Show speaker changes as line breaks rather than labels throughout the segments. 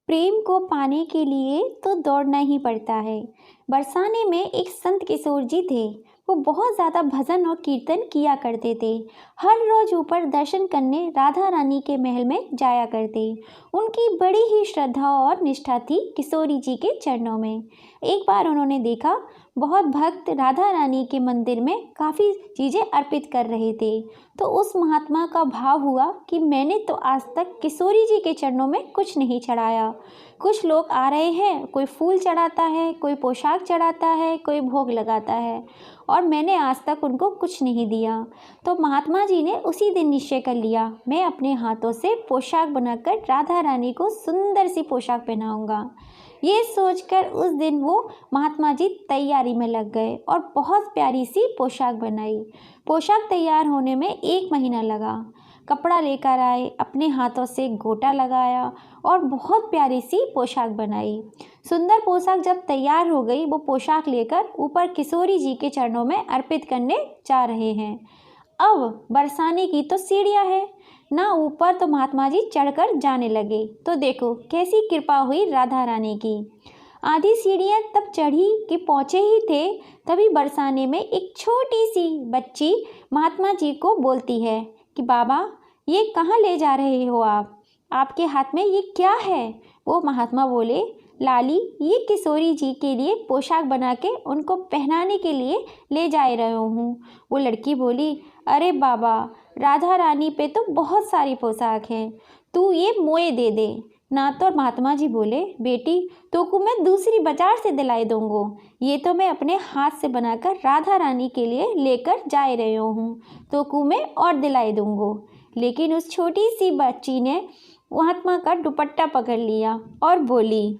प्रेम को पाने के लिए तो दौड़ना ही पड़ता है। बरसाने में एक संत किशोर जी थे। वो बहुत ज़्यादा भजन और कीर्तन किया करते थे। हर रोज़ ऊपर दर्शन करने राधा रानी के महल में जाया करते। उनकी बड़ी ही श्रद्धा और निष्ठा थी किशोरी जी के चरणों में। एक बार उन्होंने देखा, बहुत भक्त राधा रानी के मंदिर में काफ़ी चीज़ें अर्पित कर रहे थे। तो उस महात्मा का भाव हुआ कि मैंने तो आज तक किशोरी जी के चरणों में कुछ नहीं चढ़ाया। कुछ लोग आ रहे हैं, कोई फूल चढ़ाता है, कोई पोशाक चढ़ाता है, कोई भोग लगाता है, और मैंने आज तक उनको कुछ नहीं दिया। तो महात्मा जी ने उसी दिन निश्चय कर लिया, मैं अपने हाथों से पोशाक बनाकर राधा रानी को सुंदर सी पोशाक पहनाऊंगा। ये सोचकर उस दिन वो महात्मा जी तैयारी में लग गए और बहुत प्यारी सी पोशाक बनाई। पोशाक तैयार होने में 1 महीना लगा। कपड़ा लेकर आए, अपने हाथों से गोटा लगाया और बहुत प्यारी सी पोशाक बनाई। सुंदर पोशाक जब तैयार हो गई, वो पोशाक लेकर ऊपर किशोरी जी के चरणों में अर्पित करने जा रहे हैं। अब बरसाने की तो सीढ़ियाँ है ना ऊपर, तो महात्मा जी चढ़कर जाने लगे। तो देखो कैसी कृपा हुई राधा रानी की। आधी सीढ़ियाँ तब चढ़ी कि पहुँचे ही थे, तभी बरसाने में एक छोटी सी बच्ची महात्मा जी को बोलती है कि बाबा, ये कहाँ ले जा रहे हो आप? आपके हाथ में ये क्या है? वो महात्मा बोले, लाली, ये किशोरी जी के लिए पोशाक बना के उनको पहनाने के लिए ले जा रहा हूँ। वो लड़की बोली, अरे बाबा, राधा रानी पे तो बहुत सारी पोशाक हैं, तू ये मोए दे दे ना। तो महात्मा जी बोले, बेटी, तो को मैं दूसरी बाजार से दिलाई दूंगो, ये तो मैं अपने हाथ से बनाकर राधा रानी के लिए लेकर जा रही हूँ, तो को मैं और दिलाई दूंगो। लेकिन उस छोटी सी बच्ची ने महात्मा का दुपट्टा पकड़ लिया और बोली,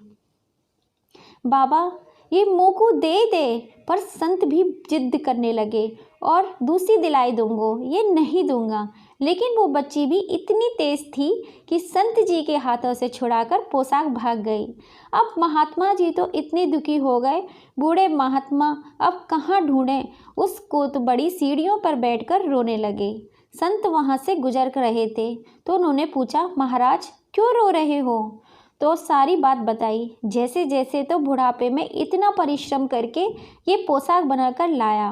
बाबा, ये मोको दे दे। पर संत भी जिद करने लगे और दूसरी दिलाई दूंगो, ये नहीं दूंगा। लेकिन वो बच्ची भी इतनी तेज थी कि संत जी के हाथों से छुड़ाकर पोशाक भाग गई। अब महात्मा जी तो इतने दुखी हो गए, बूढ़े महात्मा अब कहाँ ढूंढें, उसको तो बड़ी सीढ़ियों पर बैठकर रोने लगे। संत वहाँ से गुजर रहे थे तो उन्होंने पूछा, महाराज क्यों रो रहे हो? तो सारी बात बताई, जैसे जैसे तो बुढ़ापे में इतना परिश्रम करके ये पोशाक बनाकर लाया,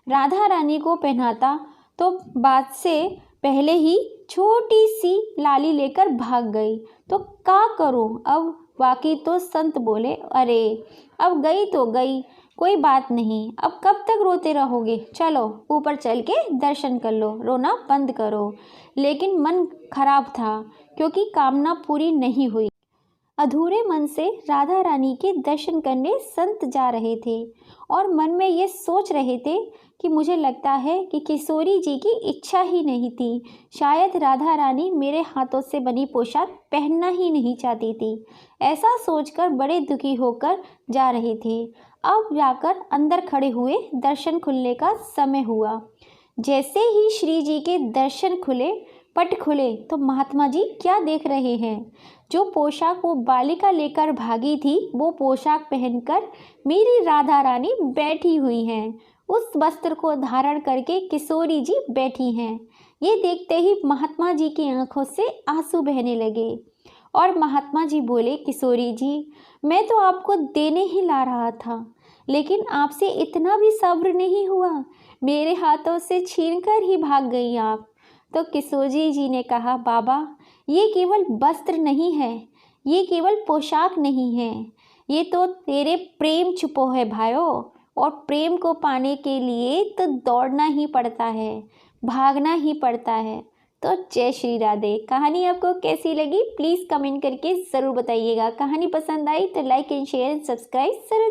राधा रानी को पहनाता तो बात से पहले ही छोटी सी लाली लेकर भाग गई, तो क्या करूं अब? बाकी तो संत बोले, अरे अब गई तो गई, कोई बात नहीं, अब कब तक रोते रहोगे? चलो ऊपर चल के दर्शन कर लो, रोना बंद करो। लेकिन मन खराब था क्योंकि कामना पूरी नहीं हुई। अधूरे मन से राधा रानी के दर्शन करने संत जा रहे थे और मन में ये सोच रहे थे कि मुझे लगता है कि किशोरी जी की इच्छा ही नहीं थी, शायद राधा रानी मेरे हाथों से बनी पोशाक पहनना ही नहीं चाहती थी। ऐसा सोचकर बड़े दुखी होकर जा रहे थे। अब जाकर अंदर खड़े हुए, दर्शन खुलने का समय हुआ। जैसे ही श्री जी के दर्शन खुले, पट खुले, तो महात्मा जी क्या देख रहे हैं? जो पोशाक वो बालिका लेकर भागी थी, वो पोशाक पहनकर मेरी राधा रानी बैठी हुई हैं। उस वस्त्र को धारण करके किशोरी जी बैठी हैं। ये देखते ही महात्मा जी की आंखों से आंसू बहने लगे और महात्मा जी बोले, किशोरी जी, मैं तो आपको देने ही ला रहा था, लेकिन आपसे इतना भी सब्र नहीं हुआ, मेरे हाथों से छीनकर ही भाग गई आप। तो किशोरी जी ने कहा, बाबा, ये केवल वस्त्र नहीं है, ये केवल पोशाक नहीं है, ये तो तेरे प्रेम छुपो है भाइयों, और प्रेम को पाने के लिए तो दौड़ना ही पड़ता है, भागना ही पड़ता है। तो जय श्री राधे। कहानी आपको कैसी लगी प्लीज़ कमेंट करके ज़रूर बताइएगा। कहानी पसंद आई तो like and share and subscribe जरूर।